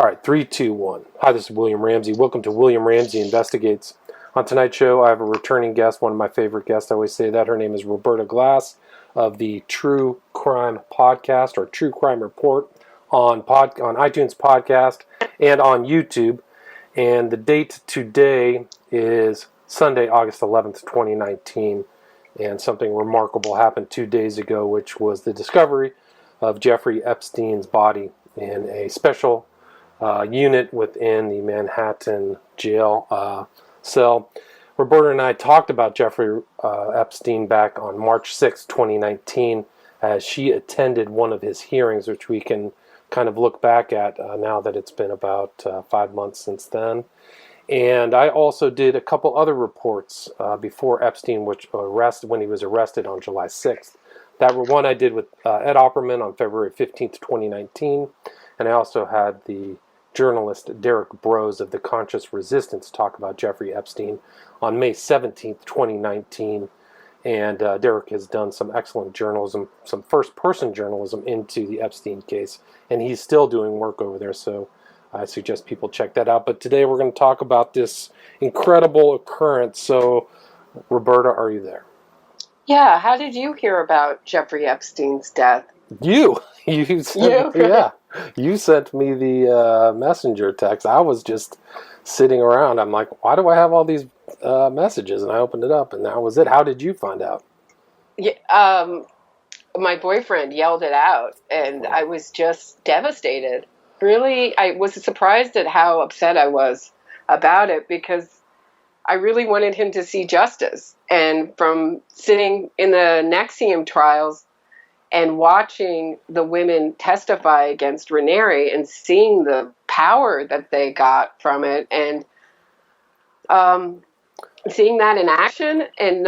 All right, 3, 2, 1. Hi, this is William Ramsey. Welcome to William Ramsey Investigates. On tonight's show, I have a returning guest, one of my favorite guests. I always say that. Her name is Roberta Glass of the True Crime Podcast or True Crime Report on iTunes Podcast and on YouTube. And the date today is Sunday, August 11th, 2019. And something remarkable happened 2 days ago, which was the discovery of Jeffrey Epstein's body in a special unit within the Manhattan jail cell. Roberta and I talked about Jeffrey Epstein back on March 6, 2019, as she attended one of his hearings, which we can kind of look back at now that it's been about 5 months since then. And I also did a couple other reports before Epstein, when he was arrested on July 6th. That were one I did with Ed Opperman on February 15th, 2019. And I also had the journalist Derek Brose of The Conscious Resistance talk about Jeffrey Epstein on May 17th, 2019. And Derek has done some excellent journalism, some first-person journalism into the Epstein case. And he's still doing work over there, so I suggest people check that out. But today we're going to talk about this incredible occurrence. So, Roberta, are you there? Yeah, how did you hear about Jeffrey Epstein's death? You sent me the messenger text. I was just sitting around. I'm like, why do I have all these messages? And I opened it up, and that was it. How did you find out? Yeah, my boyfriend yelled it out, and I was just devastated. Really, I was surprised at how upset I was about it because I really wanted him to see justice. And from sitting in the NXIVM trials and watching the women testify against Raniere and seeing the power that they got from it, and seeing that in action, and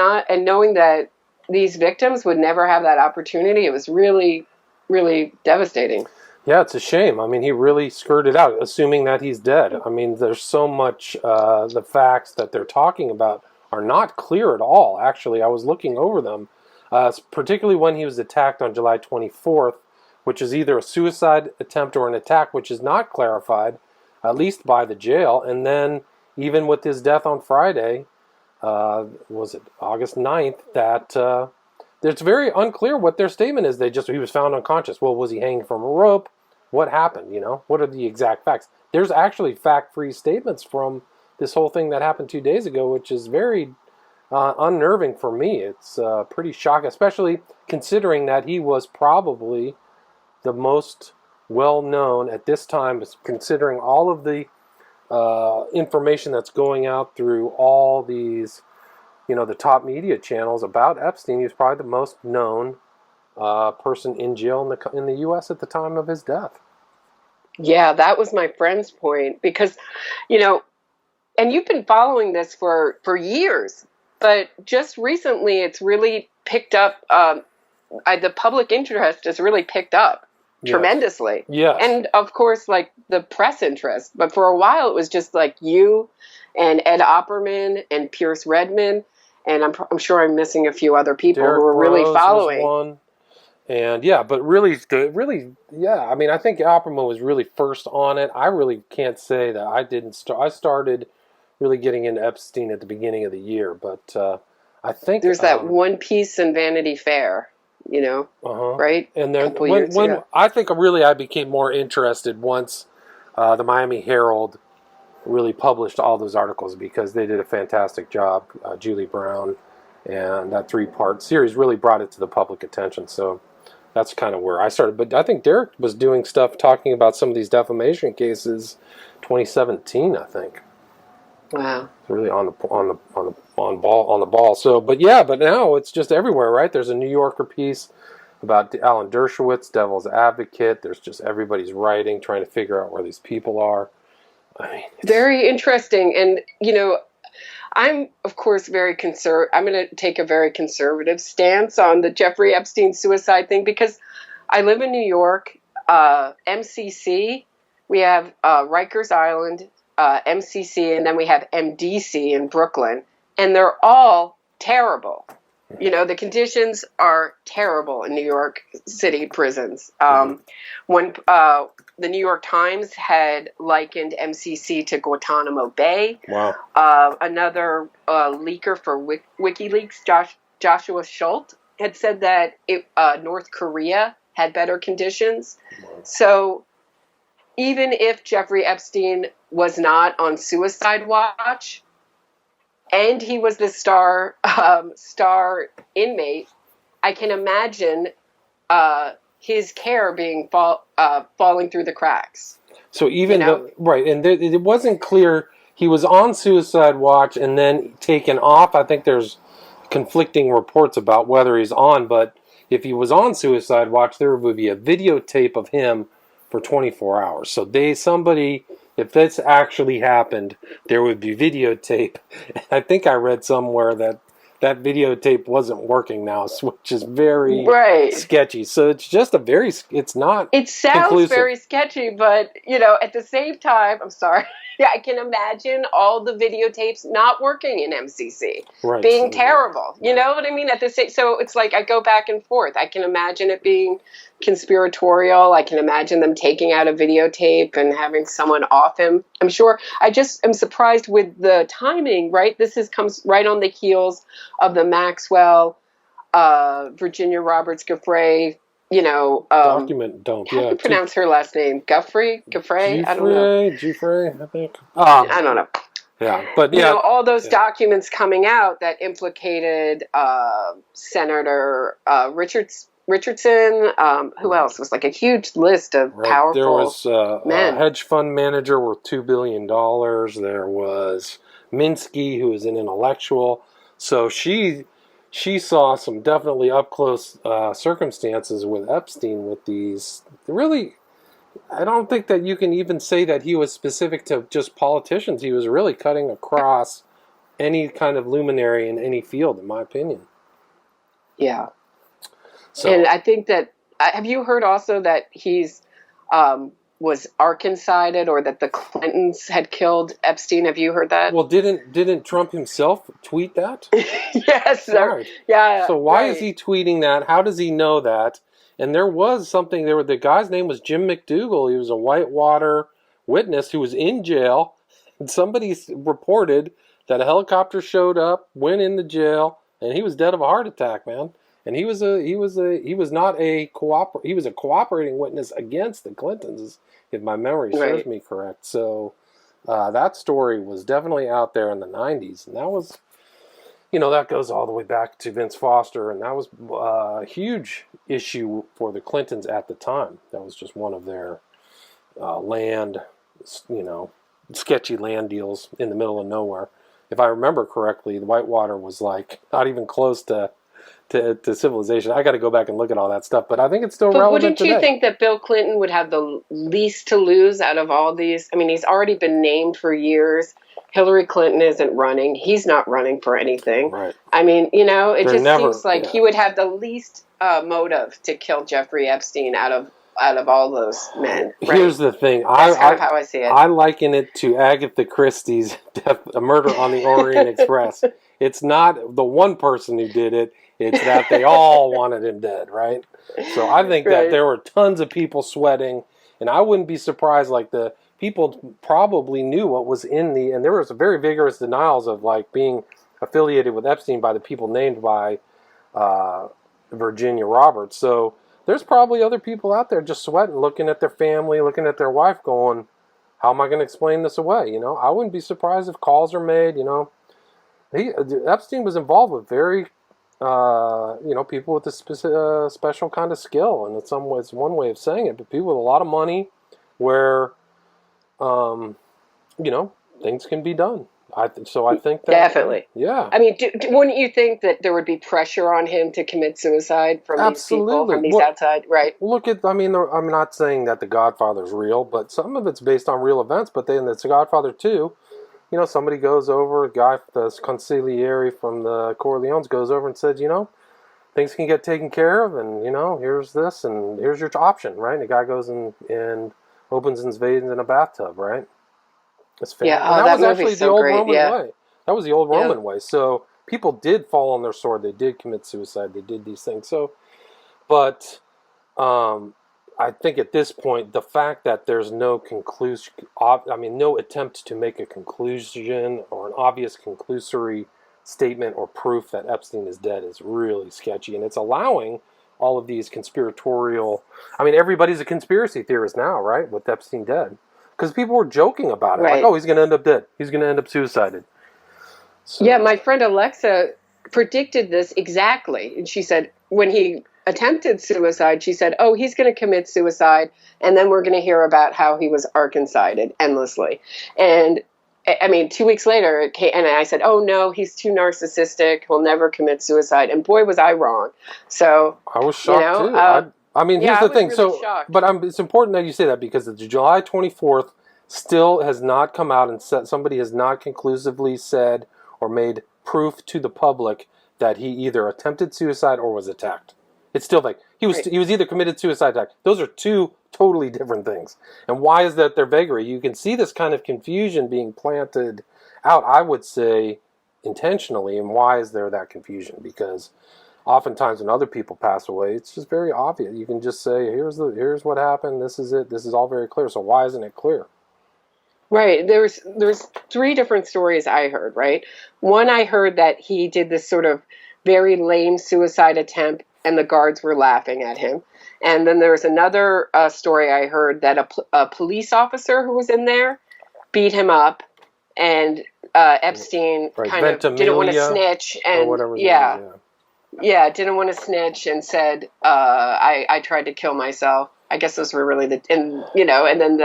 knowing that these victims would never have that opportunity, it was really, really devastating. Yeah, it's a shame. I mean, he really skirted out, assuming that he's dead. I mean, there's so much, the facts that they're talking about are not clear at all. Actually, I was looking over them, particularly when he was attacked on July 24th, which is either a suicide attempt or an attack, which is not clarified, at least by the jail. And then even with his death on Friday, was it August 9th, that it's very unclear what their statement is. He was found unconscious. Well, was he hanging from a rope? What happened? What are the exact facts? There's actually fact-free statements from this whole thing that happened 2 days ago, which is very unnerving for me. It's pretty shocking, especially considering that he was probably the most well-known at this time, considering all of the information that's going out through all these, the top media channels about Epstein. He was probably the most known person in jail in the U.S. at the time of his death. Yeah, that was my friend's point because, and you've been following this for years, but just recently it's really picked up. The public interest has really picked up tremendously. Yes. And of course, like the press interest. But for a while, it was just like you and Ed Opperman and Pierce Redmond. And I'm sure I'm missing a few other people Derek who were really Brose following. Was one. And but really, I mean, I think Opperman was really first on it. I really can't say that I didn't start. I started really getting into Epstein at the beginning of the year, but I think there's that one piece in Vanity Fair, right? And then when I think really I became more interested once the Miami Herald really published all those articles, because they did a fantastic job. Julie Brown and that 3-part series really brought it to the public attention. So that's kind of where I started. But I think Derek was doing stuff talking about some of these defamation cases 2017, I think. Wow. Really on the ball. So, but now it's just everywhere, right? There's a New Yorker piece about Alan Dershowitz, Devil's Advocate. There's just everybody's writing, trying to figure out where these people are. I mean, very interesting. And, I'm, of course, very I'm going to take a very conservative stance on the Jeffrey Epstein suicide thing because I live in New York. MCC, we have Rikers Island, MCC, and then we have MDC in Brooklyn. And they're all terrible. The conditions are terrible in New York City prisons. One the New York Times had likened MCC to Guantanamo Bay. Wow. Another leaker for WikiLeaks, Joshua Schultz, had said that North Korea had better conditions. Wow. So even if Jeffrey Epstein was not on suicide watch, and he was the star inmate, I can imagine his care being falling through the cracks. So even right, and it wasn't clear he was on suicide watch and then taken off. I think there's conflicting reports about whether he's on, but if he was on suicide watch, there would be a videotape of him for 24 hours. So if this actually happened, there would be videotape. I think I read somewhere that videotape wasn't working now, which is very sketchy. So it's just it's not It sounds conclusive. Very sketchy, but, at the same time, I'm sorry. Yeah, I can imagine all the videotapes not working in MCC, being terrible. You know what I mean? So it's like I go back and forth. I can imagine it being conspiratorial. I can imagine them taking out a videotape and having someone off him. I'm sure. I just am surprised with the timing, right? Comes right on the heels of the Maxwell, Virginia Roberts Giuffre, document dump. How do you pronounce her last name? Giuffre? I don't know. Giuffre, I think. I don't know. Yeah, but all those documents coming out that implicated Senator Richardson. Who else? It was like a huge list of powerful There was men. A hedge fund manager worth $2 billion. There was Minsky, who was an intellectual. So she saw some definitely up close circumstances with Epstein with these. Really, I don't think that you can even say that he was specific to just politicians. He was really cutting across any kind of luminary in any field, in my opinion. Yeah. So, and I think that, have you heard also that he's was Arkancided, or that the Clintons had killed Epstein? Have you heard that? Well, didn't Trump himself tweet that? Yes, sir. Right. Yeah. So why is he tweeting that? How does he know that? And there was something. The guy's name was Jim McDougal. He was a Whitewater witness who was in jail, and somebody reported that a helicopter showed up, went in the jail, and he was dead of a heart attack, man. And he was not a cooperating witness against the Clintons, if my memory serves me correct. So that story was definitely out there in the 90s, and that was, that goes all the way back to Vince Foster, and that was a huge issue for the Clintons at the time. That was just one of their sketchy land deals in the middle of nowhere. If I remember correctly, the Whitewater was like not even close to civilization. I got to go back and look at all that stuff, but I think it's still relevant today. Wouldn't you think that Bill Clinton would have the least to lose out of all these? I mean, he's already been named for years. Hillary Clinton isn't running. He's not running for anything. Right. I mean, it seems like he would have the least motive to kill Jeffrey Epstein out of all those men. Right? Here's the thing. That's kind of how I see it. I liken it to Agatha Christie's a Murder on the Orient Express. It's not the one person who did it. It's that they all wanted him dead, right? So I think that there were tons of people sweating, and I wouldn't be surprised. Like the people probably knew what was in and there was very vigorous denials of like being affiliated with Epstein by the people named by Virginia Roberts. So there's probably other people out there just sweating, looking at their family, looking at their wife, going, "How am I going to explain this away?" I wouldn't be surprised if calls are made. Epstein was involved with very people with a special kind of skill, and it's one way of saying it, but people with a lot of money where, things can be done. I think that definitely. Yeah. I mean, wouldn't you think that there would be pressure on him to commit suicide from these people, from these outside? Right. Look at, I'm not saying that The Godfather's real, but some of it's based on real events. But then it's The Godfather 2. Somebody goes over, a guy, the consigliere from the Corleones goes over and says, things can get taken care of, and, here's this, and here's your option, right? And the guy goes and opens his veins in a bathtub, right? It's famous. Yeah, that was actually so the old great. Roman Yeah. way. That was the old Roman way. So people did fall on their sword. They did commit suicide. They did these things. So, but I think at this point, the fact that there's no conclusion, I mean, no attempt to make a conclusion or an obvious conclusory statement or proof that Epstein is dead is really sketchy. And it's allowing all of these conspiratorial, I mean, everybody's a conspiracy theorist now, right? With Epstein dead. Because people were joking about it. Like, Right. oh, he's going to end up dead. He's going to end up suicided. So, Yeah, my friend Alexa predicted this exactly. And she said when he attempted suicide, she said, "Oh, he's going to commit suicide, and then we're going to hear about how he was arkancided endlessly." And I mean, 2 weeks later, it came, and I said, "Oh no, he's too narcissistic. He'll never commit suicide." And boy, was I wrong. So, I was shocked too. I mean, yeah, here's I the was thing. really shocked. But it's important that you say that because the July 24th still has not come out and said somebody has not conclusively said or made proof to the public that he either attempted suicide or was attacked. It's still like he was either committed suicide or attacked. Those are two totally different things. And why is that? They're vagary. You can see this kind of confusion being planted out, I would say, intentionally. And why is there that confusion? Because oftentimes when other people pass away, it's just very obvious. You can just say, here's what happened, this is it, this is all very clear. So why isn't it clear? Right. There's 3 different stories I heard, right? One, I heard that he did this sort of very lame suicide attempt and the guards were laughing at him. And then there was another story I heard that a police officer who was in there beat him up, and Epstein kind of didn't want to snitch, and didn't want to snitch and said, I tried to kill myself. I guess those were really and then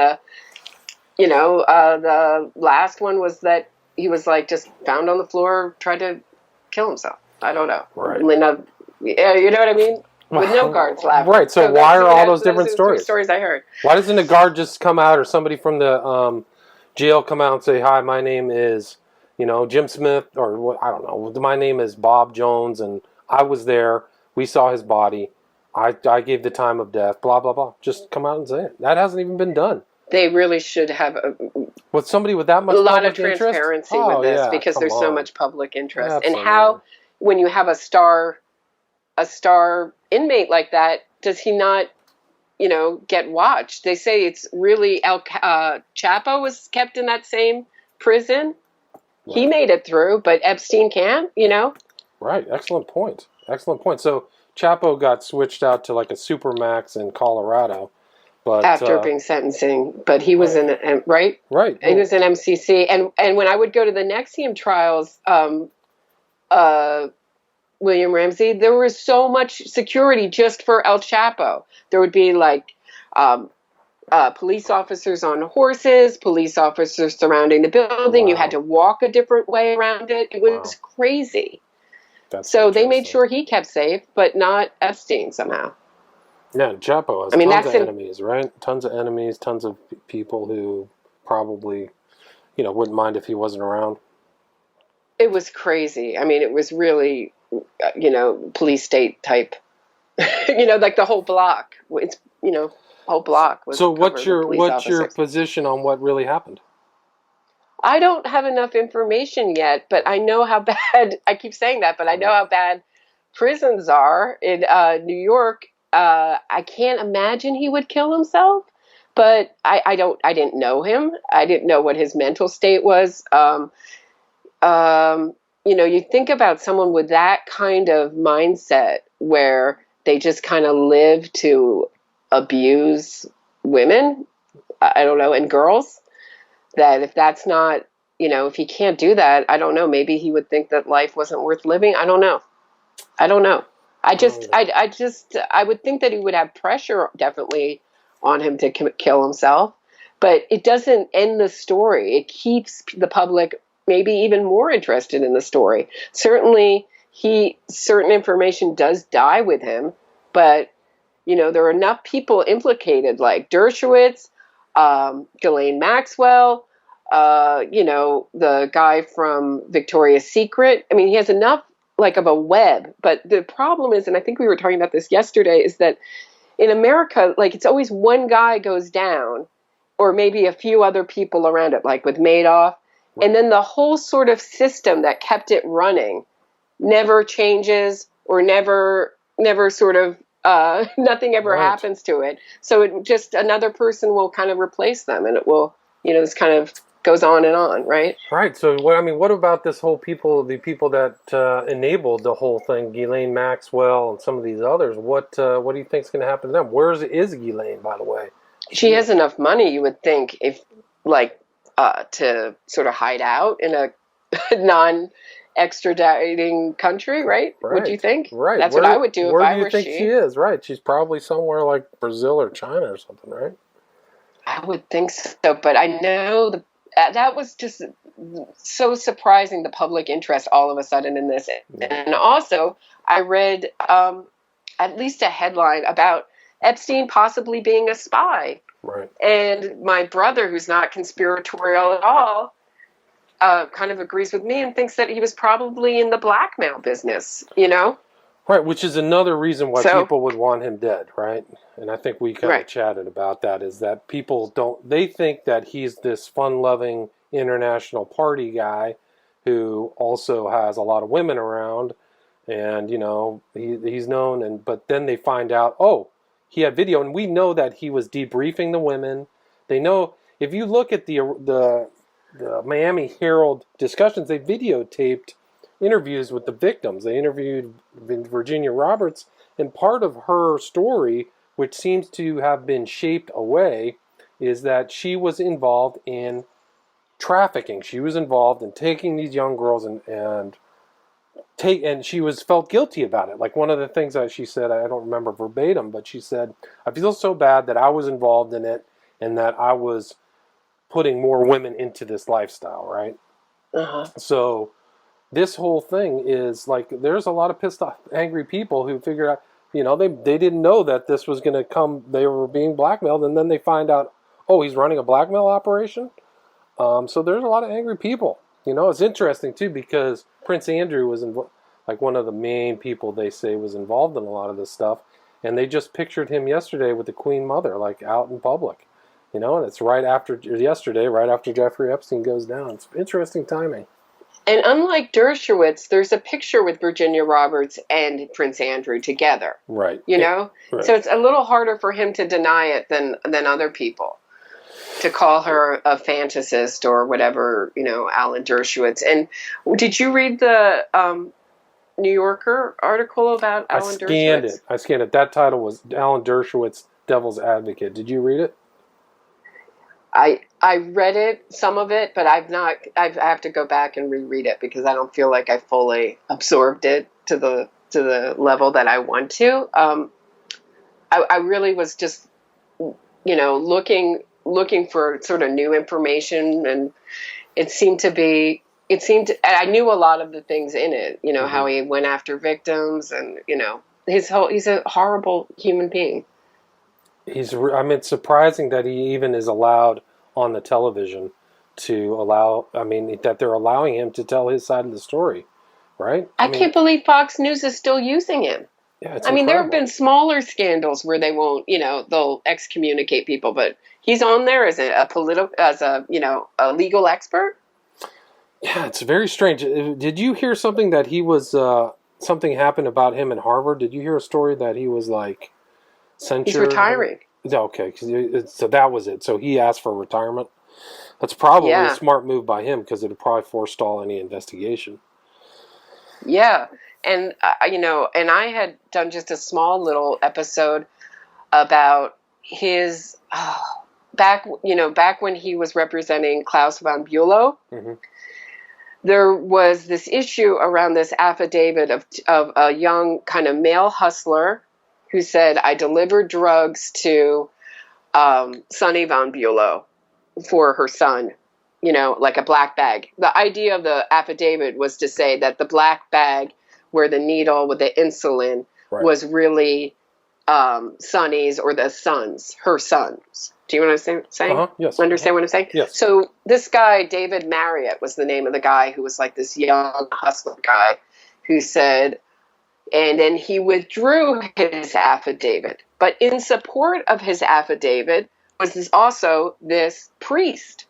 the last one was that he was like just found on the floor, tried to kill himself. I don't know. Right. Yeah, you know what I mean? With no guards laughing. Right. So why are all those different stories? Stories I heard. Why doesn't a guard just come out or somebody from the jail come out and say, "Hi, my name is, Jim Smith," or what? I don't know. My name is Bob Jones, and I was there. We saw his body. I gave the time of death. Blah blah blah. Just come out and say it. That hasn't even been done. They really should have with somebody with that much a lot of interest? transparency with this because there's so much public interest. Absolutely. And how, when you have a star inmate like that, does he not, get watched? They say it's really Chapo was kept in that same prison. Right. He made it through, but Epstein can't. Right. Excellent point. So Chapo got switched out to like a supermax in Colorado. But, after being sentencing, but he was in right. He was in MCC, and when I would go to the NXIVM trials, William Ramsey, there was so much security just for El Chapo. There would be like police officers on horses, police officers surrounding the building. Wow. You had to walk a different way around it. It was crazy. So they made sure he kept safe, but not Epstein somehow. Yeah, Chapo has tons of enemies, right? Tons of enemies, tons of people who probably, wouldn't mind if he wasn't around. It was crazy. I mean, it was really, police state type, like the whole block. It's, whole block was. So what's your position on what really happened? I don't have enough information yet, but I know how bad, I keep saying that, but I know how bad prisons are in New York. I can't imagine he would kill himself, but I didn't know him. I didn't know what his mental state was. You think about someone with that kind of mindset where they just kind of live to abuse women, I don't know, and girls, that if that's not, if he can't do that, I don't know, maybe he would think that life wasn't worth living. I don't know. I would think that he would have pressure definitely on him to kill himself, but it doesn't end the story. It keeps the public maybe even more interested in the story. Certainly, certain information does die with him, but there are enough people implicated, like Dershowitz, Ghislaine Maxwell, the guy from Victoria's Secret. I mean, he has enough of a web, but the problem is, and I think we were talking about this yesterday, is that in America, it's always one guy goes down or maybe a few other people around it, like with Madoff. Right. And then the whole sort of system that kept it running never changes or never sort of nothing ever Right. happens to it. So it just another person will kind of replace them, and it will, this kind of goes on and on, right? Right. So what about this whole the people that enabled the whole thing, Ghislaine Maxwell and some of these others? What do you think is going to happen to them? Where is Ghislaine, by the way? She has enough money, you would think, if like to sort of hide out in a non-extraditing country, right? Would you think? Right. That's what I would do if I were she. Where do you think she is? Right. She's probably somewhere like Brazil or China or something, right? I would think so, but I know that was just so surprising, the public interest all of a sudden in this. Yeah. And also, I read at least a headline about Epstein possibly being a spy. Right. And my brother, who's not conspiratorial at all, kind of agrees with me and thinks that he was probably in the blackmail business, Right, which is another reason why people would want him dead, right? And I think we kind of chatted about that, is that they think that he's this fun-loving international party guy who also has a lot of women around, and, he's known, but then they find out, he had video, and we know that he was debriefing the women. They know, if you look at the Miami Herald discussions, they videotaped interviews with the victims. They interviewed Virginia Roberts, and part of her story, which seems to have been shaped away, is that she was involved in trafficking. She was involved in taking these young girls and she was felt guilty about it. Like, one of the things that she said, I don't remember verbatim, but she said, I feel so bad that I was involved in it and that I was putting more women into this lifestyle, right? Uh-huh. So this whole thing is like, there's a lot of pissed off, angry people who figure out, they didn't know that this was going to come. They were being blackmailed, and then they find out, he's running a blackmail operation. So there's a lot of angry people. It's interesting too, because Prince Andrew was like one of the main people they say was involved in a lot of this stuff, and they just pictured him yesterday with the Queen Mother, like out in public. And it's right after Jeffrey Epstein goes down. It's interesting timing. And unlike Dershowitz, there's a picture with Virginia Roberts and Prince Andrew together. Right. Right. So it's a little harder for him to deny it than other people. To call her a fantasist or whatever, Alan Dershowitz. And did you read the New Yorker article about Alan Dershowitz? I scanned it. That title was Alan Dershowitz, Devil's Advocate. Did you read it? I read it, some of it, but I have to go back and reread it because I don't feel like I fully absorbed it to the level that I want to. I really was just, looking for sort of new information, and I knew a lot of the things in it, Mm-hmm. how he went after victims, and he's a horrible human being. It's surprising that he even is allowed on the television that they're allowing him to tell his side of the story, right? I can't believe Fox News is still using him. Yeah, it's incredible. There have been smaller scandals where they won't, they'll excommunicate people, but he's on there as a legal expert. Yeah, it's very strange. Did you hear something that he was something happened about him in Harvard? Did you hear a story that he was like censured? He's retiring. Okay, so that was it. So he asked for retirement. That's probably a smart move by him because it would probably forestall any investigation. Yeah. And, and I had done just a small little episode about his, back when he was representing Klaus von Bülow, mm-hmm. There was this issue around this affidavit of a young kind of male hustler who said, I delivered drugs to Sonny von Bülow for her son, like a black bag. The idea of the affidavit was to say that the black bag where the needle with the insulin was really Sonny's or her son's. Do you know what I'm saying? Uh-huh. Yes. Understand what I'm saying? Yes. So this guy, David Marriott, was the name of the guy who was like this young hustler guy who said, and then he withdrew his affidavit. But in support of his affidavit was also this priest,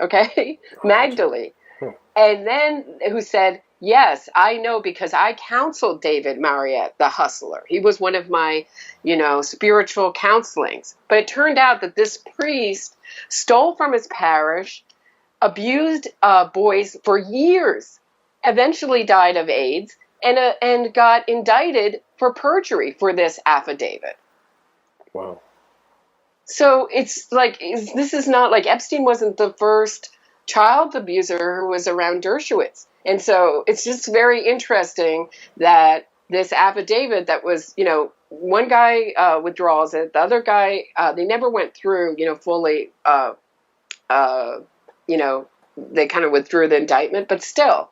okay, Magdalene. And then who said, Yes, I know because I counseled David Marriott, the hustler. He was one of my, spiritual counselings. But it turned out that this priest stole from his parish, abused boys for years, eventually died of AIDS, and got indicted for perjury for this affidavit. Wow. So it's like, this is not like Epstein wasn't the first child abuser who was around Dershowitz. And so it's just very interesting that this affidavit that was, one guy withdraws it, the other guy, they never went through, fully, they kind of withdrew the indictment, but still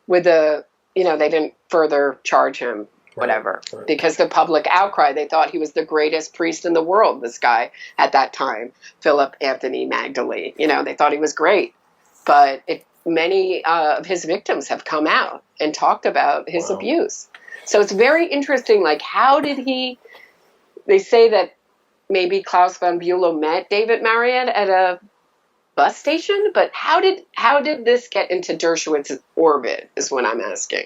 with they didn't further charge him. Whatever, Right. Because the public outcry, they thought he was the greatest priest in the world, this guy at that time, Philip Anthony Magdalene. They thought he was great. But many of his victims have come out and talked about his abuse. So it's very interesting, like, how did they say that maybe Klaus von Bülow met David Marriott at a bus station, but how did this get into Dershowitz's orbit is what I'm asking.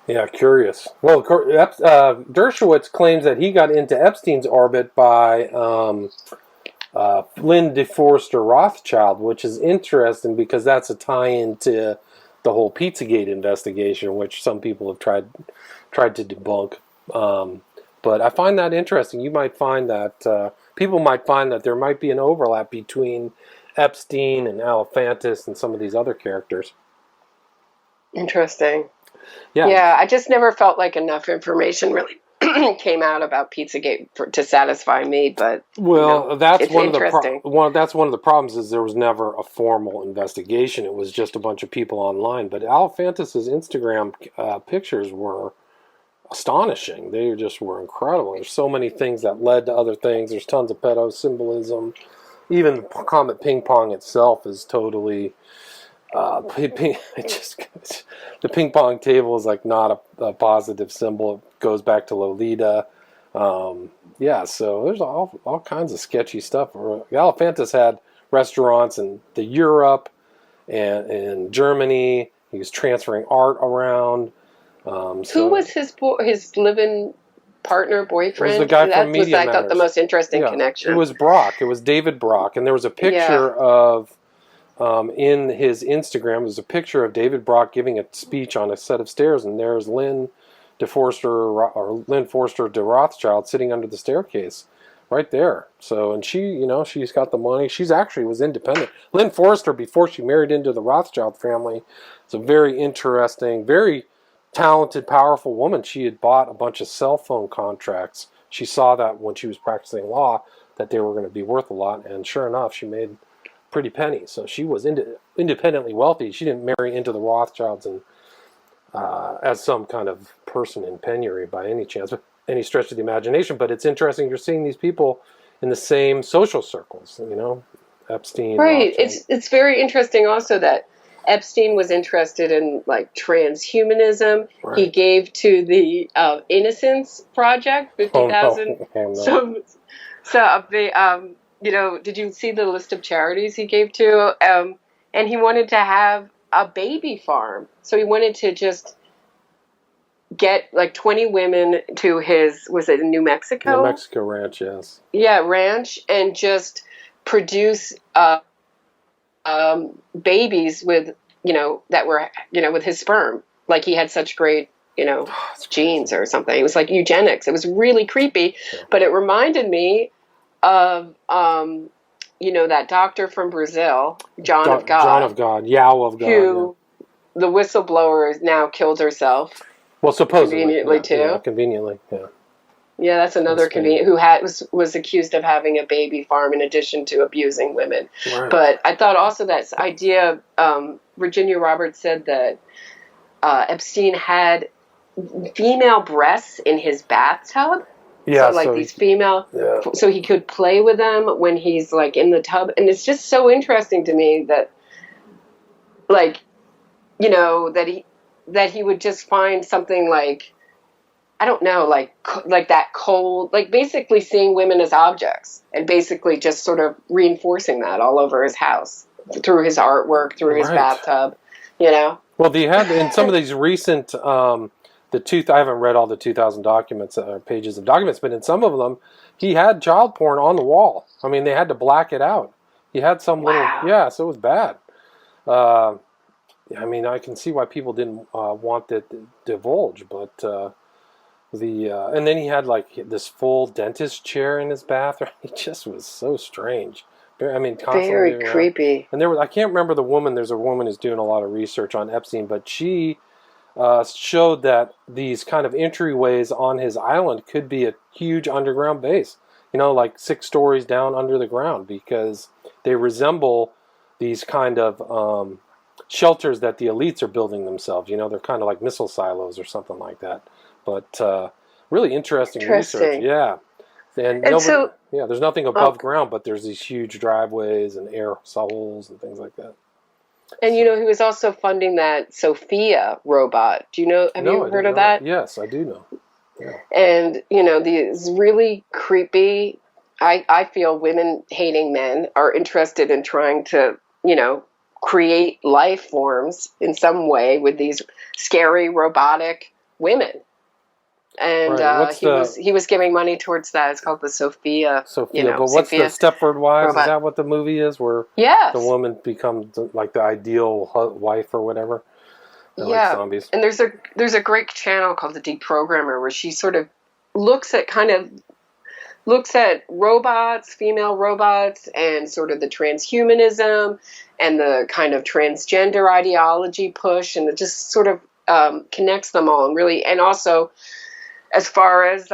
Yeah, curious. Well, Dershowitz claims that he got into Epstein's orbit by Lynn DeForester Rothschild, which is interesting because that's a tie-in to the whole Pizzagate investigation, which some people have tried to debunk. But I find that interesting. You might find that people might find that there might be an overlap between Epstein and Alefantis and some of these other characters. Interesting. Yeah. Yeah, I just never felt like enough information really came out about Pizzagate to satisfy me. But that's it's one interesting. That's one of the problems is there was never a formal investigation. It was just a bunch of people online. But Alefantis' Instagram pictures were astonishing. They just were incredible. There's so many things that led to other things. There's tons of pedo symbolism. Even the Comet Ping Pong itself is totally. The ping pong table is like not a positive symbol. It goes back to Lolita. So there's all kinds of sketchy stuff. Alefantis had restaurants in the Europe and in Germany. He was transferring art around. Who was his live-in partner, boyfriend? It was the guy from Media I thought the most interesting connection. It was Brock. It was David Brock, and there was a picture of. In his Instagram, there's a picture of David Brock giving a speech on a set of stairs, and there's Lynn Forster de Rothschild sitting under the staircase, right there. So, and she's got the money. She's actually was independent. Lynn Forster, before she married into the Rothschild family, is a very interesting, very talented, powerful woman. She had bought a bunch of cell phone contracts. She saw that when she was practicing law that they were going to be worth a lot, and sure enough, she made pretty penny. So she was independently wealthy. She didn't marry into the Rothschilds and as some kind of person in penury by any chance, any stretch of the imagination. But it's interesting you're seeing these people in the same social circles. Epstein. Right. Rothschild. It's very interesting also that Epstein was interested in like transhumanism. Right. He gave to the Innocence Project 50,000. So of the did you see the list of charities he gave to? And he wanted to have a baby farm. So he wanted to just get like 20 women to his, was it in New Mexico? New Mexico ranch, yes. Yeah, ranch, and just produce babies with, that were, with his sperm. Like he had such great, genes or something. It was like eugenics. It was really creepy, but it reminded me of that doctor from Brazil, John of God, Yao of God, who the whistleblower now killed herself. Well, supposedly, conveniently too. Yeah, conveniently, yeah. Yeah, that's another convenient who was accused of having a baby farm in addition to abusing women. Right. But I thought also that idea. Virginia Roberts said that Epstein had female breasts in his bathtub. Yeah, so these female, so he could play with them when he's like in the tub, and it's just so interesting to me that, that he would just find something like, I don't know, like that cold, like basically seeing women as objects, and basically just sort of reinforcing that all over his house through his artwork, through his bathtub. you know? Well, you had in some of these recent, I haven't read all the 2,000 documents, pages of documents, but in some of them, he had child porn on the wall. I mean, they had to black it out. He had some little, Wow. so it was bad. Uh, I mean, I can see why people didn't want that to divulge, but and then he had like this full dentist chair in his bathroom. It just was so strange. I mean, constantly Very moving around. creepy. And I can't remember the woman. There's a woman who's doing a lot of research on Epstein, but she showed that these kind of entryways on his island could be a huge underground base. You know, like 6 stories down under the ground, because they resemble these kind of shelters that the elites are building themselves. You know, they're kind of like missile silos or something like that. But really interesting research. Yeah. And there's nothing above ground, but there's these huge driveways and air holes and things like that. And you know, he was also funding that Sophia robot. Do you know? Have you heard of that? Yes, I do know. Yeah. And you know, these really creepy. I feel women hating men are interested in trying to, you know, create life forms in some way with these scary robotic women. And he was giving money towards that. It's called the Sophia. You know, but what's the Stepford Wives? Robot. Is that what the movie is? Where the woman becomes like the ideal wife or whatever? They're like zombies. And there's a great channel called The Deprogrammer where she sort of looks at robots, female robots, and sort of the transhumanism and the kind of transgender ideology push, and it just sort of connects them all, and also as far as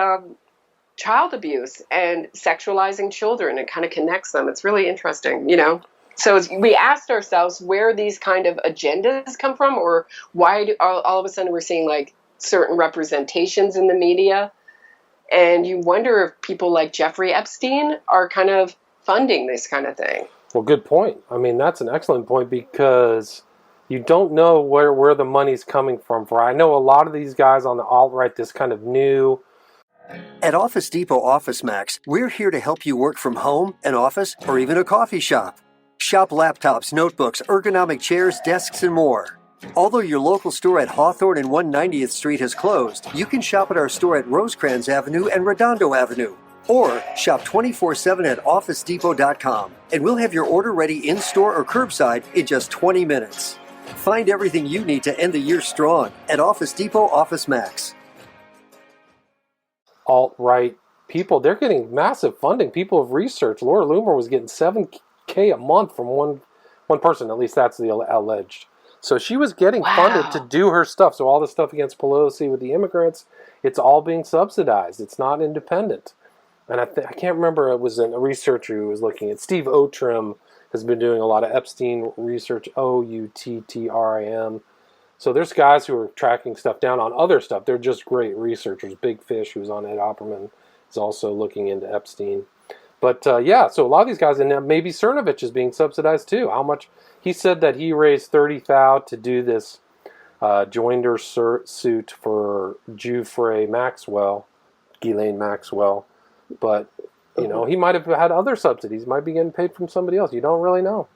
child abuse and sexualizing children, it kind of connects them. It's really interesting, you know. So we asked ourselves where these kind of agendas come from, or why all of a sudden we're seeing like certain representations in the media. And you wonder if people like Jeffrey Epstein are kind of funding this kind of thing. Well, good point. I mean, that's an excellent point, because you don't know where the money's coming from. I know a lot of these guys on the alt-right, this kind of new... At Office Depot Office Max, we're here to help you work from home, an office, or even a coffee shop. Shop laptops, notebooks, ergonomic chairs, desks, and more. Although your local store at Hawthorne and 190th Street has closed, you can shop at our store at Rosecrans Avenue and Redondo Avenue. Or shop 24/7 at OfficeDepot.com, and we'll have your order ready in-store or curbside in just 20 minutes. Find everything you need to end the year strong at Office Depot Office Max. Alt-right people, they're getting massive funding. People have researched. Laura Loomer was getting $7,000 a month from one person. At least that's the alleged. So she was getting funded to do her stuff. So all the stuff against Pelosi with the immigrants, it's all being subsidized. It's not independent. And I can't remember, it was a researcher who was looking at Steve Outram has been doing a lot of Epstein research, Outtrim. So there's guys who are tracking stuff down on other stuff. They're just great researchers. Big Fish, who's on Ed Opperman, is also looking into Epstein. But so a lot of these guys, and maybe Cernovich is being subsidized too. How much? He said that he raised $30,000 to do this joinder suit for Ghislaine Maxwell. But, you know, he might have had other subsidies. He might be getting paid from somebody else. You don't really know.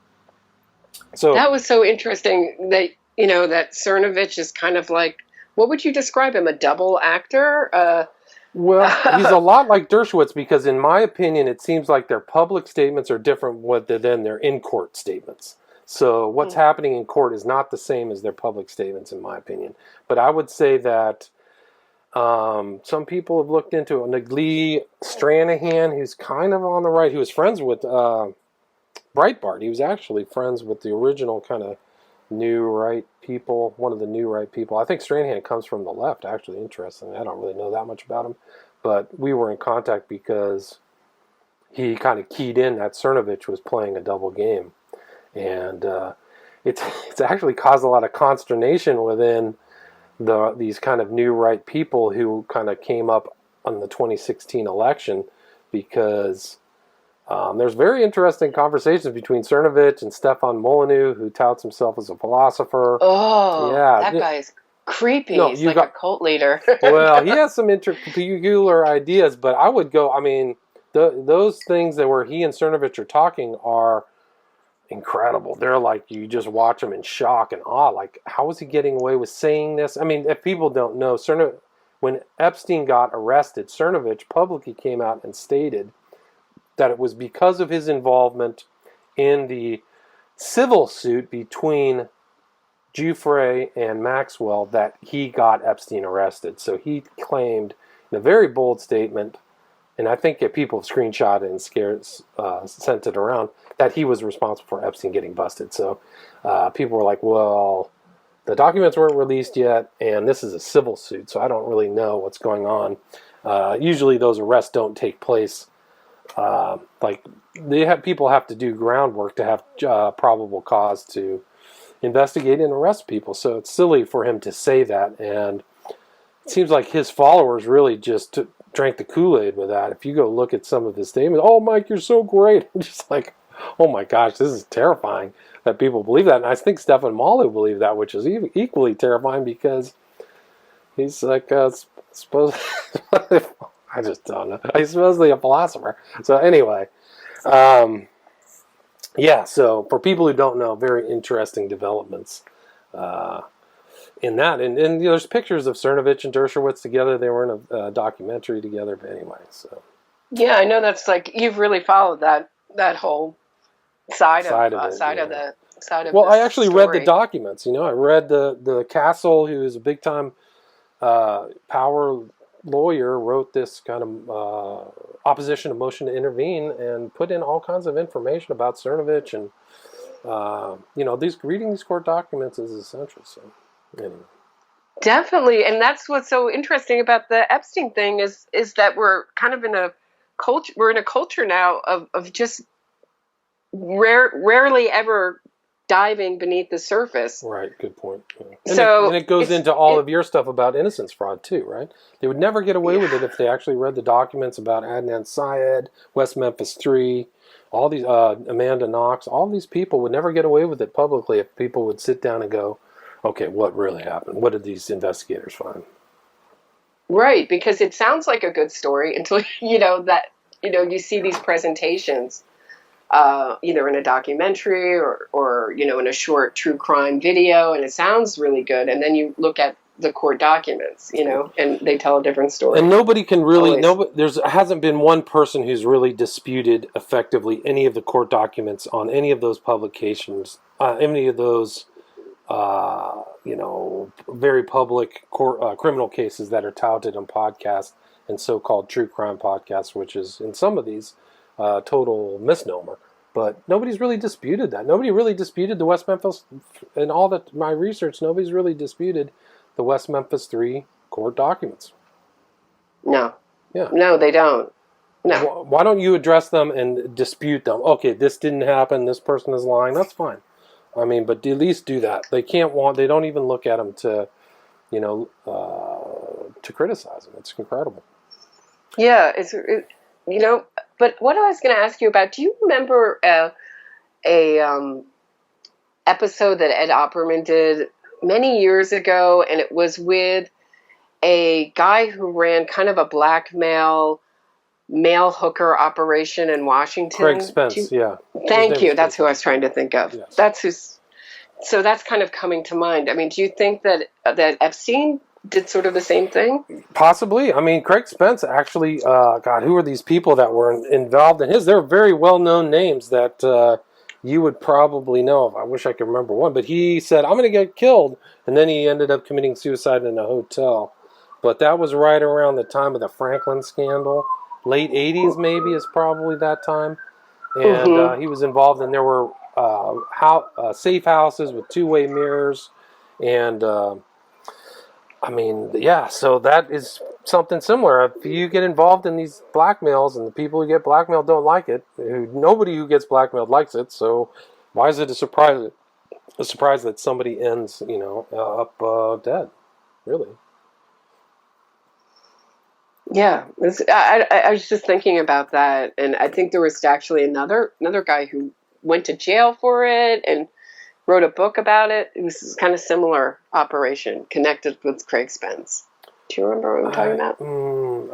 So that was so interesting that, you know, that Cernovich is kind of like, what would you describe him, a double actor? Well, he's a lot like Dershowitz, because in my opinion, it seems like their public statements are different than their in-court statements. So what's happening in court is not the same as their public statements, in my opinion. But I would say that some people have looked into it. Lee Stranahan, who's kind of on the right, he was friends with Breitbart. He was actually friends with the original kind of new right people, one of the new right people. I think Stranahan comes from the left, actually. Interesting. I don't really know that much about him. But we were in contact because he kind of keyed in that Cernovich was playing a double game. And it's actually caused a lot of consternation within these kind of new right people who kind of came up on the 2016 election, because there's very interesting conversations between Cernovich and Stefan Molyneux, who touts himself as a philosopher. Oh, yeah, that guy's creepy. No, he's like a cult leader. Well, he has some peculiar ideas, but I would go, I mean, those things that where he and Cernovich are talking are incredible. They're like, you just watch them in shock and awe. Like, how is he getting away with saying this? I mean, if people don't know, when Epstein got arrested, Cernovich publicly came out and stated that it was because of his involvement in the civil suit between Giuffre and Maxwell that he got Epstein arrested. So he claimed in a very bold statement, and I think that people have screenshot it and sent it around, that he was responsible for Epstein getting busted. So people were like, well, the documents weren't released yet, and this is a civil suit, so I don't really know what's going on. Usually those arrests don't take place. People have to do groundwork to have probable cause to investigate and arrest people. So it's silly for him to say that, and it seems like his followers really just drank the Kool-Aid with that. If you go look at some of his statements, oh, Mike, you're so great. I'm just like, oh my gosh, this is terrifying that people believe that. And I think Stefan Molyneux believed that, which is equally terrifying because he's like, suppose I just don't know. He's supposedly a philosopher. So anyway, yeah, so for people who don't know, very interesting developments in that. And there's pictures of Cernovich and Dershowitz together. They were in a documentary together. But anyway, so. Yeah, I know that's like, you've really followed that whole side of the Well, I actually read the documents. I read the Castle, who is a big time power lawyer, wrote this kind of opposition to motion to intervene and put in all kinds of information about Cernovich, and reading these court documents is essential. So anyway. Definitely, and that's what's so interesting about the Epstein thing is that we're kind of in a culture. We're in a culture now of just rarely ever diving beneath the surface. Right, good point. Yeah. And it goes into all of your stuff about innocence fraud too, right? They would never get away with it if they actually read the documents about Adnan Syed, West Memphis 3, all these Amanda Knox. All these people would never get away with it publicly if people would sit down and go, okay, what really happened? What did these investigators find? Right, because it sounds like a good story until you see these presentations, either in a documentary or in a short true crime video, and it sounds really good, and then you look at the court documents, and they tell a different story. And nobody can really hasn't been one person who's really disputed effectively any of the court documents on any of those publications, any of those very public criminal cases that are touted on podcasts and so-called true crime podcasts, which is in some of these total misnomer. But nobody's really disputed that. Nobody really disputed the West Memphis, in all that my research, nobody's really disputed the West Memphis 3 court documents. No. Yeah. No, they don't. No. Why don't you address them and dispute them? Okay, this didn't happen. This person is lying. That's fine. I mean, but at least do that. They don't even look at them to criticize them. It's incredible. Yeah, but what I was going to ask you about, do you remember a episode that Ed Opperman did many years ago, and it was with a guy who ran kind of a blackmail mail hooker operation in Washington? Craig Spence, yeah. Thank you. That's who I was trying to think of. Yes. So that's kind of coming to mind. I mean, do you think that Epstein did sort of the same thing? Possibly. I mean, Craig Spence actually, who are these people that were involved in his? They're very well-known names that you would probably know. I wish I could remember one. But he said, I'm going to get killed. And then he ended up committing suicide in a hotel. But that was right around the time of the Franklin scandal. Late 80s maybe is probably that time. And he was involved, and there were safe houses with two-way mirrors. And, so that is something similar. If you get involved in these blackmails, and the people who get blackmailed don't like it, nobody who gets blackmailed likes it, so why is it a surprise that somebody ends, up dead, really? Yeah, I was just thinking about that, and I think there was actually another guy who went to jail for it and wrote a book about it. It was kind of similar operation connected with Craig Spence. Do you remember what I'm talking about?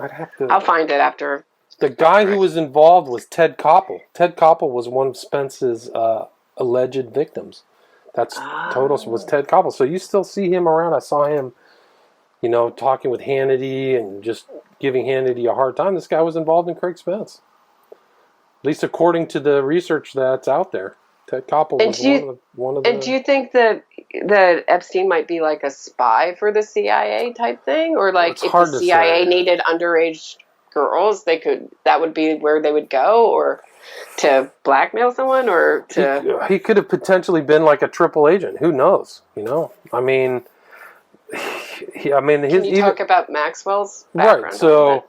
I'd have to. I'll find it after. The guy who was involved was Ted Koppel. Ted Koppel was one of Spence's alleged victims. That's total was Ted Koppel. So you still see him around. I saw him, talking with Hannity and just giving Hannity a hard time. This guy was involved in Craig Spence, at least according to the research that's out there. Ted Koppel was one of the. And do you think that Epstein might be like a spy for the CIA type thing, or like It's if hard the to CIA say. needed underage girls, that would be where they would go, or to blackmail someone, or to He could have potentially been like a triple agent. Who knows? I mean, Can you talk about Maxwell's background? Right. So,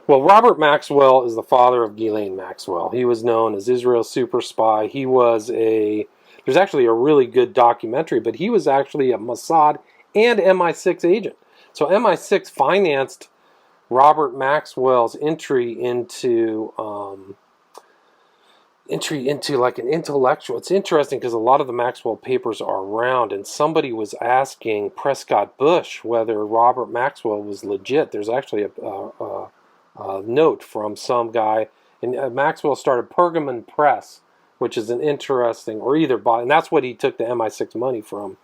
well, Robert Maxwell is the father of Ghislaine Maxwell. He was known as Israel's super spy. He was there's actually a really good documentary, but he was actually a Mossad and MI6 agent. So MI6 financed Robert Maxwell's entry into like an intellectual. It's interesting because a lot of the Maxwell papers are around, and somebody was asking Prescott Bush whether Robert Maxwell was legit. There's actually a note from some guy, and Maxwell started Pergamon Press, which is an interesting, and that's what he took the MI6 money for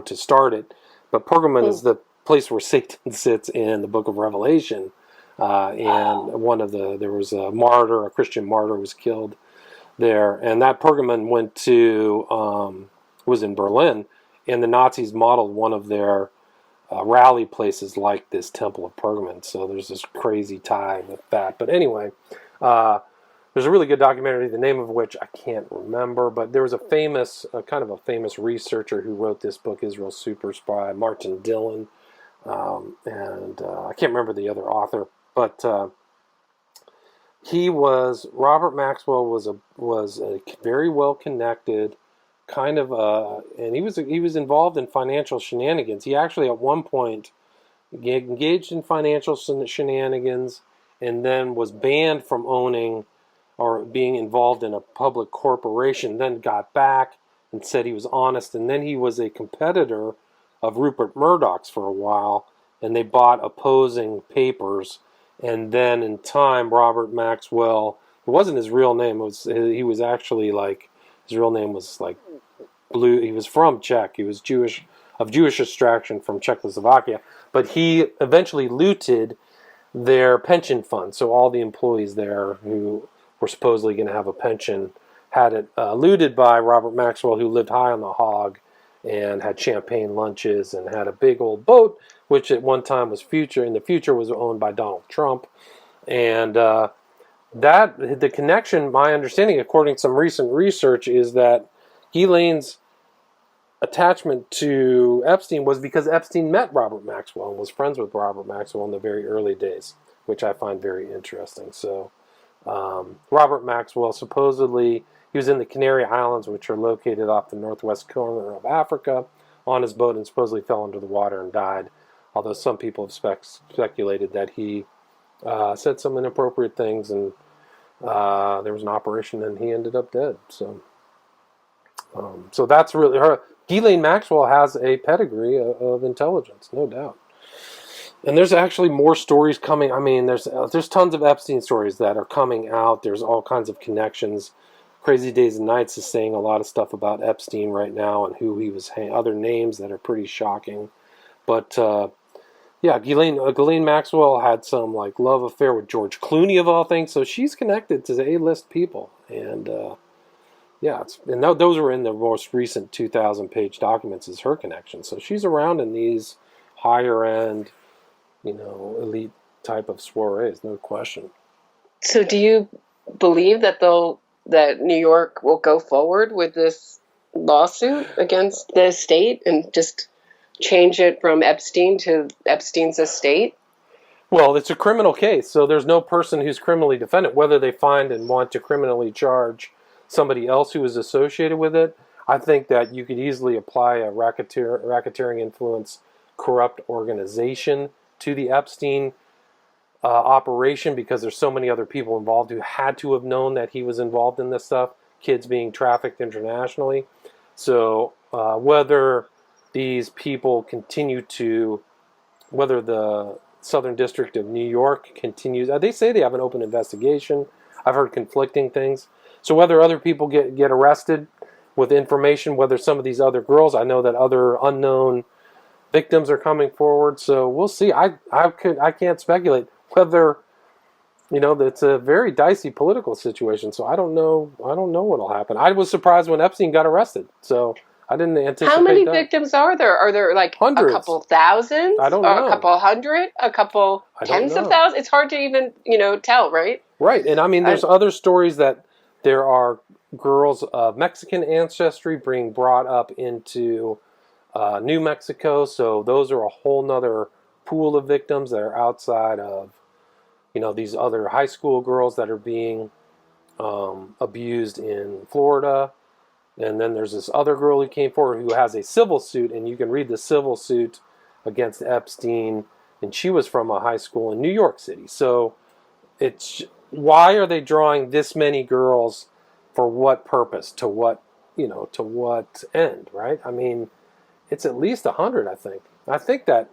to start it. But Pergamon is the place where Satan sits in the Book of Revelation, and there was a Christian martyr was killed there, and that Pergamon was in Berlin, and the Nazis modeled one of their rally places like this Temple of Pergamon. So there's this crazy tie with that. But anyway, there's a really good documentary, the name of which I can't remember, but there was a kind of a famous researcher who wrote this book, Israel's Super Spy, Martin Dillon, and I can't remember the other author, but Robert Maxwell was a very well connected kind of and he was involved in financial shenanigans. He actually at one point engaged in financial shenanigans and then was banned from owning or being involved in a public corporation, then got back and said he was honest, and then he was a competitor of Rupert Murdoch's for a while, and they bought opposing papers. And then in time, Robert Maxwell, it wasn't his real name. He was actually like, his real name was like Blue. He was from Czech. He was of Jewish extraction from Czechoslovakia. But he eventually looted their pension fund. So all the employees there who were supposedly going to have a pension had it looted by Robert Maxwell, who lived high on the hog and had champagne lunches and had a big old boat, which at one time was owned by Donald Trump. And the connection, my understanding, according to some recent research, is that Ghislaine's attachment to Epstein was because Epstein met Robert Maxwell and was friends with Robert Maxwell in the very early days, which I find very interesting. So Robert Maxwell, supposedly, he was in the Canary Islands, which are located off the northwest corner of Africa, on his boat, and supposedly fell into the water and died. Although some people have speculated that he said some inappropriate things, and there was an operation, and he ended up dead. So that's really her. Ghislaine Maxwell has a pedigree of intelligence, no doubt. And there's actually more stories coming. I mean, there's tons of Epstein stories that are coming out. There's all kinds of connections. Crazy Days and Nights is saying a lot of stuff about Epstein right now and who he was, other names that are pretty shocking. But yeah, Ghislaine Maxwell had some like love affair with George Clooney of all things, so she's connected to the A-list people. And yeah, those were in the most recent 2,000-page documents is her connection. So she's around in these higher end, elite type of soirees, no question. So do you believe that New York will go forward with this lawsuit against the state and just change it from Epstein to Epstein's estate? Well, it's a criminal case, so there's no person who's criminally defended. Whether they find and want to criminally charge somebody else who is associated with it, I think that you could easily apply a racketeering influence corrupt organization to the Epstein operation, because there's so many other people involved who had to have known that he was involved in this stuff, kids being trafficked internationally. So whether these people whether the Southern District of New York continues, they say they have an open investigation. I've heard conflicting things. So whether other people get arrested with information, whether some of these other girls, I know that other unknown victims are coming forward, so we'll see. I can't speculate whether, it's a very dicey political situation, so I don't know what'll happen. I was surprised when Epstein got arrested, so I didn't anticipate How many that. victims are there? Are there like Hundreds. a couple thousand? I don't or know. A couple hundred? A couple tens of thousands? It's hard to even, tell, right? Right, and I mean, there's other stories that there are girls of Mexican ancestry being brought up into New Mexico, so those are a whole nother pool of victims that are outside of, these other high school girls that are being abused in Florida. And then there's this other girl who came forward who has a civil suit, and you can read the civil suit against Epstein, and she was from a high school in New York City. So why are they drawing this many girls? For what purpose? To what end, right? I mean, it's at least 100, I think. I think that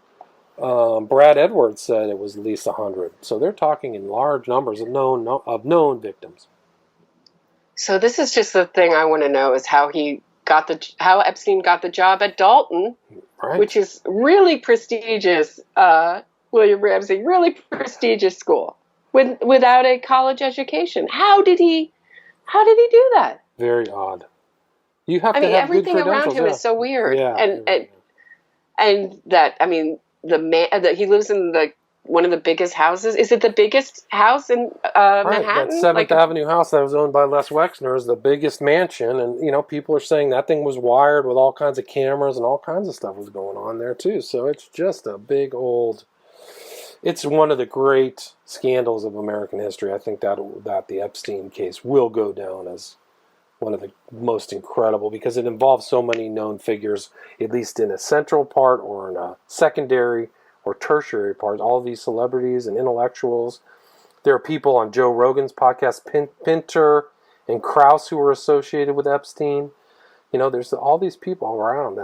Brad Edwards said it was at least 100. So they're talking in large numbers of known victims. So this is just the thing I want to know is how Epstein got the job at Dalton, right, which is really prestigious, William Ramsey, really prestigious school without a college education. How did he do that? Very odd. You have to have everything good around him is so weird. Yeah, and that, I mean, the man that he lives in one of the biggest houses. Is it the biggest house in Manhattan? That 7th Avenue house that was owned by Les Wexner is the biggest mansion, and people are saying that thing was wired with all kinds of cameras and all kinds of stuff was going on there too. So it's just a big old. It's one of the great scandals of American history. I think that the Epstein case will go down as one of the most incredible because it involves so many known figures, at least in a central part or in a secondary or tertiary part. All of these celebrities and intellectuals. There are people on Joe Rogan's podcast, Pinter and Krause, who were associated with Epstein. There's all these people around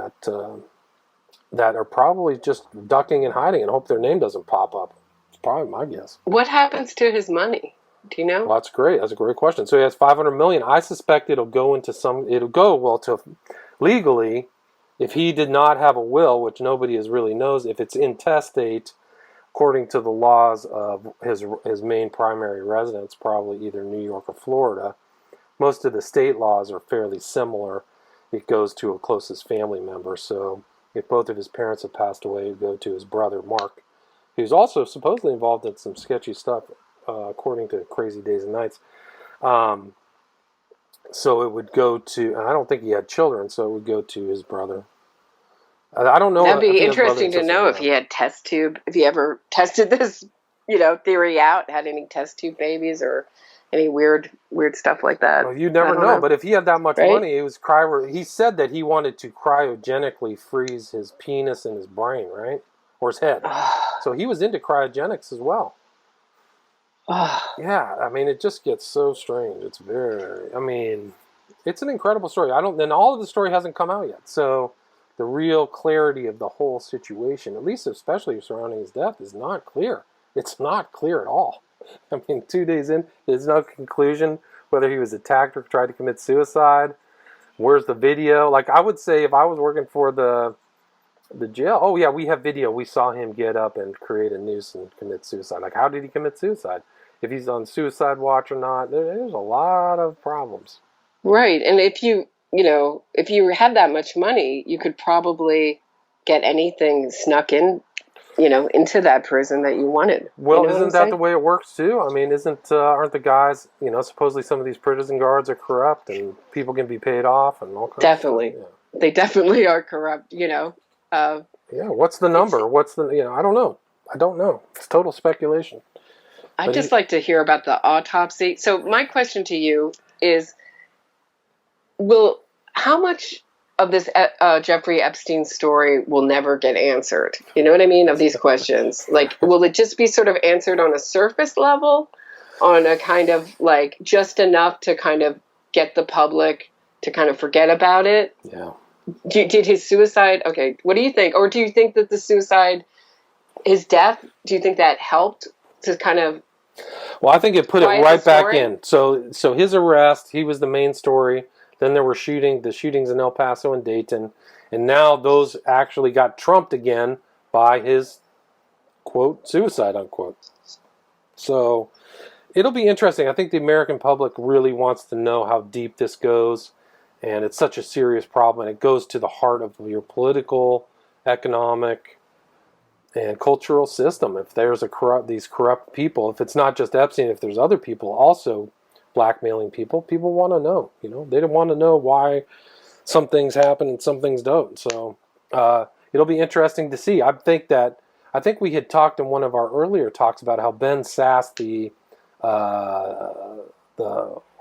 that are probably just ducking and hiding and hope their name doesn't pop up. It's probably my guess. What happens to his money? Do you know? Well, that's great. That's a great question. So he has $500 million. I suspect it'll go to legally, if he did not have a will, which nobody really knows, if it's intestate, according to the laws of his main primary residence, probably either New York or Florida. Most of the state laws are fairly similar. It goes to a closest family member. So if both of his parents have passed away, it would go to his brother, Mark, who's also supposedly involved in some sketchy stuff, according to Crazy Days and Nights. So it would go to, and I don't think he had children, so it would go to his brother. I don't know. That'd be interesting to know if he had test tube, if he ever tested this, theory out, had any test tube babies or any weird stuff like that. Well, you never know. But if he had that much right? money, he said that he wanted to cryogenically freeze his penis and his brain, right? Or his head. So he was into cryogenics as well. Yeah, I mean, it just gets so strange. It's it's an incredible story. And all of the story hasn't come out yet. So the real clarity of the whole situation, at least especially surrounding his death, is not clear. It's not clear at all. I mean, 2 days in, there's no conclusion whether he was attacked or tried to commit suicide. Where's the video? Like, I would say if I was working for the jail, oh yeah, we have video. We saw him get up and create a noose and commit suicide. Like, how did he commit suicide? If he's on suicide watch or not, there's a lot of problems. Right, and if you had that much money, you could probably get anything snuck in, into that prison that you wanted. Well, isn't that the way it works too? I mean, aren't the guys, supposedly some of these prison guards are corrupt and people can be paid off and all kinds Definitely. of stuff. Yeah. They definitely are corrupt, Yeah, what's the number? I don't know. It's total speculation. I'd just like to hear about the autopsy. So my question to you is, how much of this Jeffrey Epstein story will never get answered? You know what I mean? Of these questions. Like, will it just be sort of answered on a surface level? On a kind of like just enough to kind of get the public to kind of forget about it? Yeah. Did his suicide, okay, what do you think? Or do you think that his death, do you think that helped to kind of... Well, I think it put it right back in. So his arrest, he was the main story. Then there were the shootings in El Paso and Dayton, and now those actually got trumped again by his, quote, suicide, unquote. So it'll be interesting. I think the American public really wants to know how deep this goes, and it's such a serious problem, and it goes to the heart of your political, economic, and cultural system. If there's these corrupt people, if it's not just Epstein, if there's other people also blackmailing people want to know. They don't want to know why some things happen and some things don't. So it'll be interesting to see. I think we had talked in one of our earlier talks about how Ben Sasse, what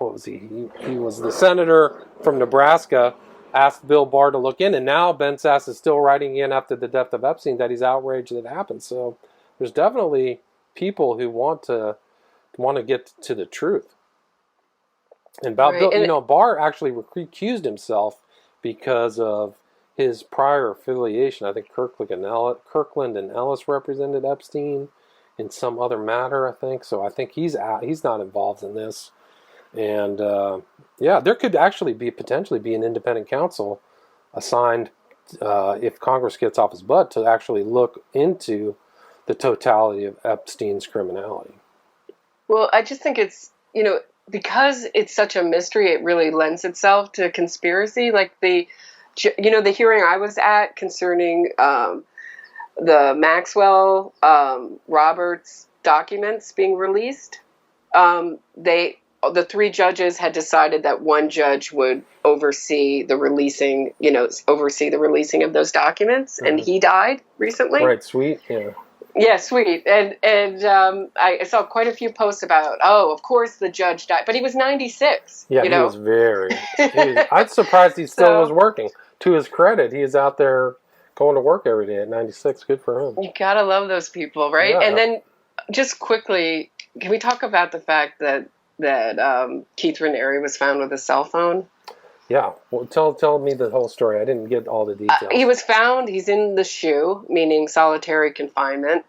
was he? He was the senator from Nebraska, asked Bill Barr to look in, and now Ben Sasse is still writing in after the death of Epstein that he's outraged that it happened. So there's definitely people who want to get to the truth. And about Right. Bill, Barr actually recused himself because of his prior affiliation. I think Kirkland and Ellis represented Epstein in some other matter, I think. So I think he's out. He's not involved in this. And there could actually potentially be an independent counsel assigned if Congress gets off his butt to actually look into the totality of Epstein's criminality. Well, I just think it's, because it's such a mystery, it really lends itself to conspiracy. Like the hearing I was at concerning the Maxwell Roberts documents being released, the three judges had decided that one judge would oversee the releasing of those documents, and he died recently. Right, sweet, yeah. Yeah, sweet. And I saw quite a few posts about, of course the judge died, but he was 96. Yeah, he was I'm surprised he still was working. To his credit, he is out there going to work every day at 96. Good for him. You gotta love those people, right? Yeah. And then, just quickly, can we talk about the fact that Keith Raniere was found with a cell phone? Yeah, well, tell me the whole story. I didn't get all the details. He was found. He's in the SHU, meaning solitary confinement,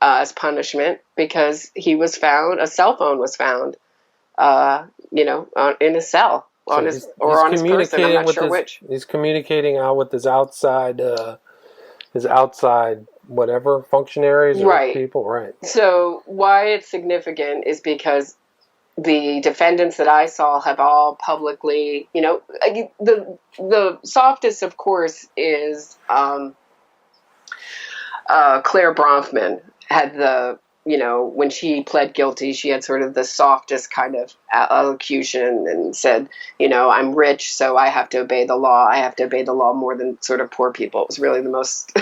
as punishment, because he was found. A cell phone was found, in a cell on his person. I'm not sure which. He's communicating out with his outside whatever functionaries or people, right? So why it's significant is because the defendants that I saw have all publicly, the softest, of course, is Claire Bronfman had when she pled guilty, she had sort of the softest kind of elocution and said, I'm rich, so I have to obey the law. I have to obey the law more than sort of poor people. It was really the most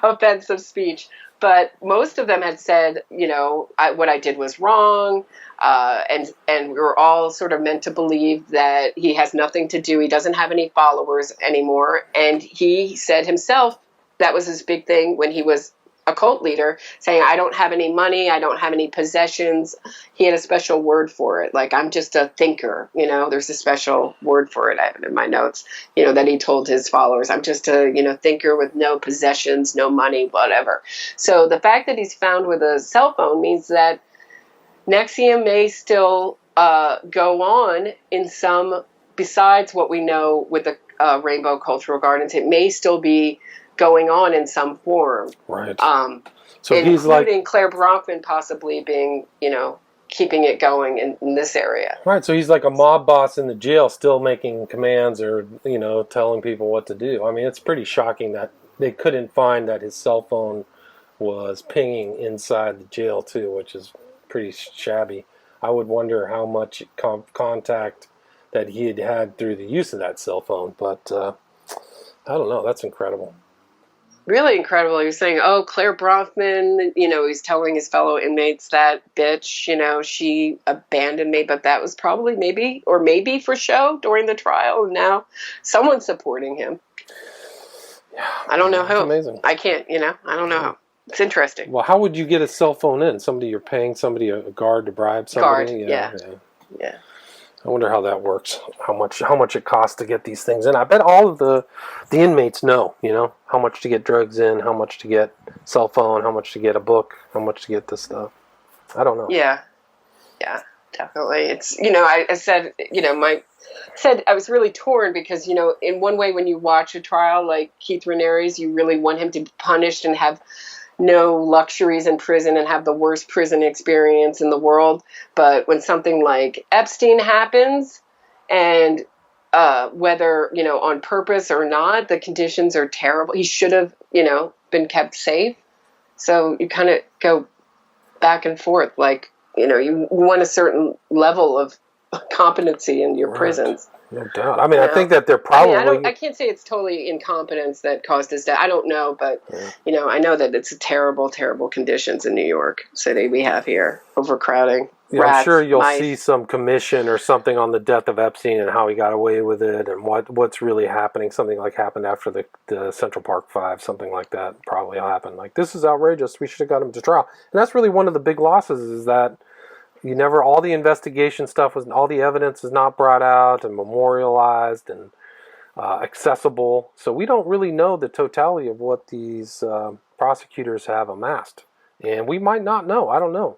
offensive speech. But most of them had said, what I did was wrong. And we were all sort of meant to believe that he has nothing to do. He doesn't have any followers anymore. And he said himself, that was his big thing when he was a cult leader, saying, I don't have any money. I don't have any possessions. He had a special word for it. Like, I'm just a thinker. There's a special word for it. I have it in my notes, that he told his followers, I'm just a, thinker with no possessions, no money, whatever. So the fact that he's found with a cell phone means that NXIVM may still go on in some, besides what we know with the Rainbow Cultural Gardens, it may still be going on in some form. Right. So he's including Claire Bronfman possibly being, keeping it going in this area. Right. So he's like a mob boss in the jail, still making commands or, telling people what to do. I mean, it's pretty shocking that they couldn't find that his cell phone was pinging inside the jail too, which is pretty shabby. I would wonder how much contact that he had through the use of that cell phone, but I don't know. That's incredible. Really incredible. He was saying, Claire Bronfman, he's telling his fellow inmates that bitch, she abandoned me, but that was probably maybe for show during the trial. And now someone's supporting him. Yeah, I don't know who. Amazing. I can't, I don't know how. It's interesting. Well, how would you get a cell phone in? You're paying somebody a guard to bribe somebody? Yeah. I wonder how that works. How much it costs to get these things in. I bet all of the inmates know, how much to get drugs in, how much to get cell phone, how much to get a book, how much to get this stuff. I don't know. Yeah. Definitely. It's, I said, I was really torn because, in one way, when you watch a trial like Keith Raniere's, you really want him to be punished and have no luxuries in prison and have the worst prison experience in the world. But when something like Epstein happens, and whether, on purpose or not, the conditions are terrible. He should have, been kept safe. So you kind of go back and forth, like, you want a certain level of competency in your prisons. No doubt. I mean, I think that they're probably... I can't say it's totally incompetence that caused his death. I don't know, but, I know that it's terrible, terrible conditions in New York City we have here. Overcrowding. Yeah, rats, I'm sure you'll mice. see some commission or something on the death of Epstein and how he got away with it and what's really happening. Something like happened after the Central Park Five, something like that probably will happen. Like, this is outrageous. We should have got him to trial. And that's really one of the big losses, is that all the investigation stuff all the evidence is not brought out and memorialized and accessible. So we don't really know the totality of what these prosecutors have amassed. And we might not know. I don't know.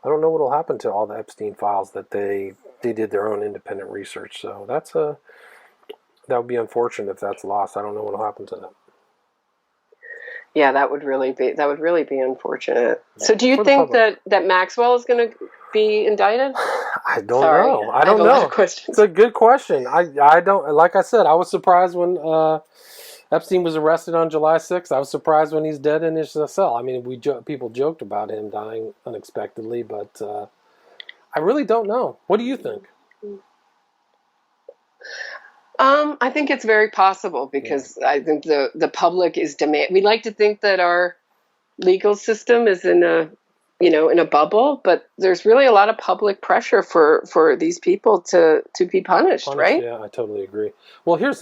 I don't know what will happen to all the Epstein files that they did their own independent research. So that would be unfortunate if that's lost. I don't know what will happen to them. Yeah, that would really be unfortunate. So do you think that Maxwell is going to be indicted? I don't know. I don't know. A lot of questions. It's a good question. I don't, like I said, I was surprised when Epstein was arrested on July 6th. I was surprised when he's dead in his cell. I mean, people joked about him dying unexpectedly, but I really don't know. What do you think? I think it's very possible because I think the public is demand. We like to think that our legal system is in a bubble, but there's really a lot of public pressure for these people to be punished, right? Yeah, I totally agree. Well, let's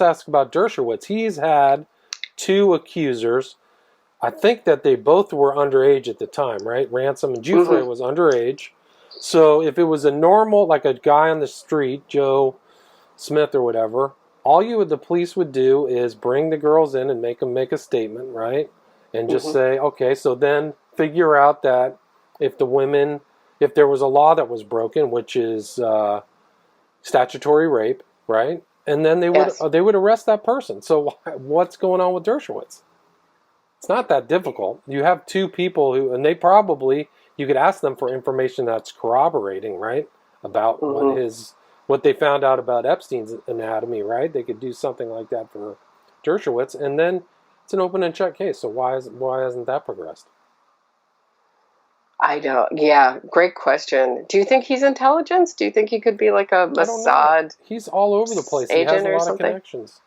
ask about Dershowitz. He's had 2 accusers. I think that they both were underage at the time, right? Ransom and Giuffre was underage. So if it was a normal, like a guy on the street, Joe Smith or whatever, the police would do is bring the girls in and make them make a statement, right? And just say, okay, so then figure out that if there was a law that was broken, which is statutory rape, right? And then they would arrest that person. So what's going on with Dershowitz? It's not that difficult. You have 2 people and you could ask them for information that's corroborating, right? About what they found out about Epstein's anatomy, right? They could do something like that for Dershowitz, and then it's an open and shut case. So why hasn't that progressed? I don't. Yeah, great question. Do you think he's intelligence? Do you think he could be like a Mossad? He's all over the place. He has a lot of connections.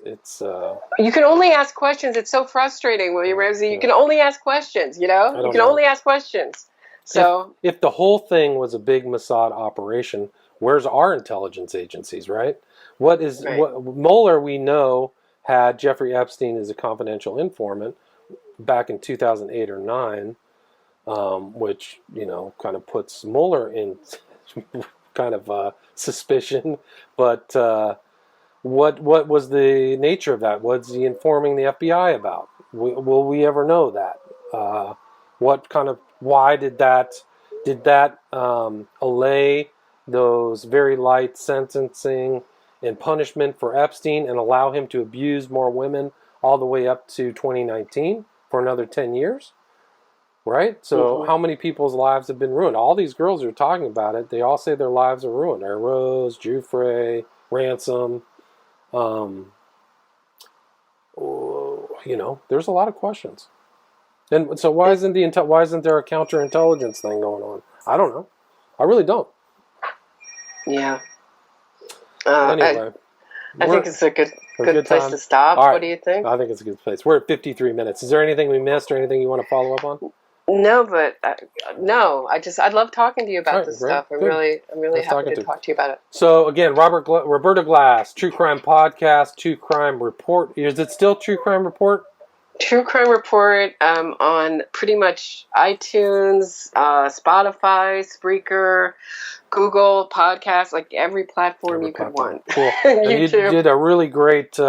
It's. You can only ask questions. It's so frustrating, William Ramsey. You can only ask questions. You can only ask questions. So if the whole thing was a big Mossad operation, where's our intelligence agencies, right? What Mueller, we know, had Jeffrey Epstein as a confidential informant back in 2008 or 9, which, kind of puts Mueller in kind of suspicion. But what was the nature of that? What's he informing the FBI about? Will we ever know that? Why did that allay those very light sentencing and punishment for Epstein and allow him to abuse more women all the way up to 2019 for another 10 years? Right? So how many people's lives have been ruined? All these girls are talking about it. They all say their lives are ruined. Rose, Giuffre, Ransom. There's a lot of questions. And so why isn't there a counterintelligence thing going on? I don't know. I really don't. Yeah. Anyway, I think it's a good place to stop. Right. What do you think? I think it's a good place. We're at 53 minutes. Is there anything we missed or anything you want to follow up on? No, but no. I'd love talking to you about this stuff. I'm really happy to talk to you about it. So again, Roberta Glass, True Crime Podcast, True Crime Report. Is it still True Crime Report? True Crime Report on pretty much iTunes, Spotify, Spreaker, Google Podcasts, like every platform you could want. Cool. And you did a really great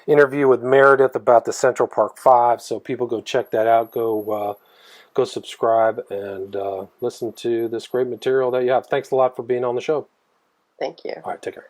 interview with Meredith about the Central Park Five, so people go check that out. Go go subscribe and listen to this great material that you have. Thanks a lot for being on the show. Thank you. All right, take care.